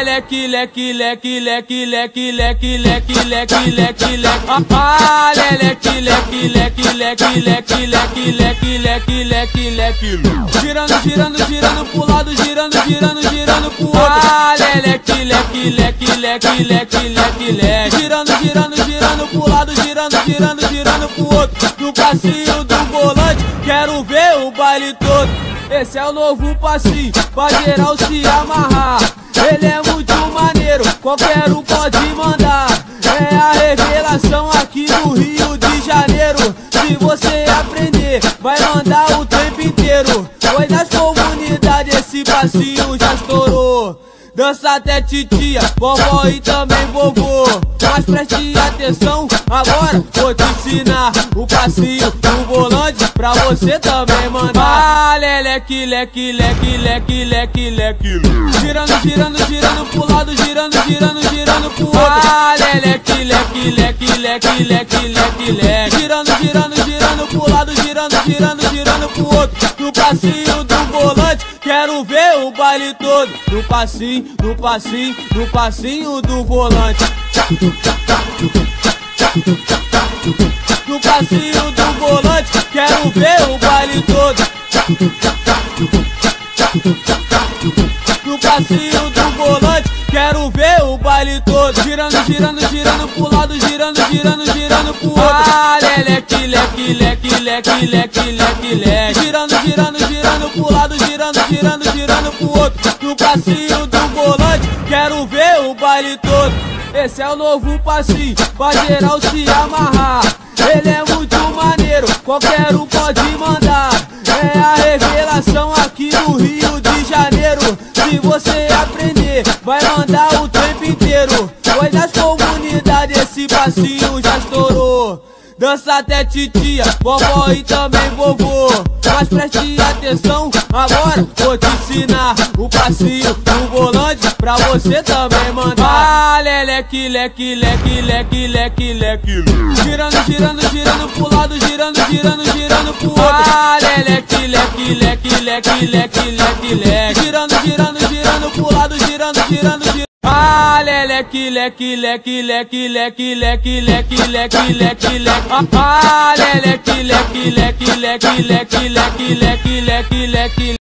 leque, leque, leque, leque, leque, leque, leque, leque, leque, leque. Ah, leque, leque, leque, leque, leque, leque, leque, leque, leque, leque. Girando, girando, girando pro lado, girando, girando, girando pro outro. Ah, leque, leque, leque, leque, leque, leque, leque. Girando, girando, girando pro lado, girando, girando, girando pro outro. No passinho do volante, quero ver o baile todo. Esse é o novo passinho, pra geral se amarrar. Ele é muito maneiro, qualquer um pode mandar. É a revelação aqui do Rio de Janeiro. Se você aprender, vai mandar o tempo inteiro. Pois nas comunidades esse passinho já estourou. Dança até titia, vovó e também vovô. Mas preste atenção, agora vou te ensinar o passinho do volante pra você também mandar. Ah, leque, leque, leque, leque, leque, leque. Girando, girando, girando pro lado, girando, girando, girando pro outro. Ah, leque, leque, leque, leque, leque, leque, leque. Girando, girando, girando pro lado, girando, girando, girando pro outro. No passinho do volante, quero ver o baile todo. No passinho, no passinho, no passinho do volante. No passinho do volante, quero ver o baile todo. No passinho do volante, quero ver o baile todo. Girando, girando, girando pro lado, girando, girando, girando pro outro. Ah, leque, leque, leque, leque, leque, leque, leque. Girando, girando, girando pro lado, girando, girando, girando pro outro. No passinho do volante, quero ver o baile todo. Esse é o novo passinho, pra geral se amarrar. Ele é muito maneiro, qualquer um pode mandar. É a revelação aqui do Rio de Janeiro. Se você aprender, vai mandar o tempo inteiro. Pois nas comunidades esse passinho já estourou. Dança até titia, vovó e também vovô. Mas preste atenção, agora vou te ensinar o passinho do volante pra você também mandar. Ah, leque, leque, leque, leque, leque, leque. Girando, girando, girando pro lado, girando, girando, girando pro outro. Ah, leque, leque, leque, leque, leque, leque, leque. Girando, girando, girando pro lado, girando, girando, girando. Ah, leque, leque, leque, leque, leque, leque, leque, leque, leque, leque. Ah, leque, leque, leque, leque, leque, leque, leque, leque, leque.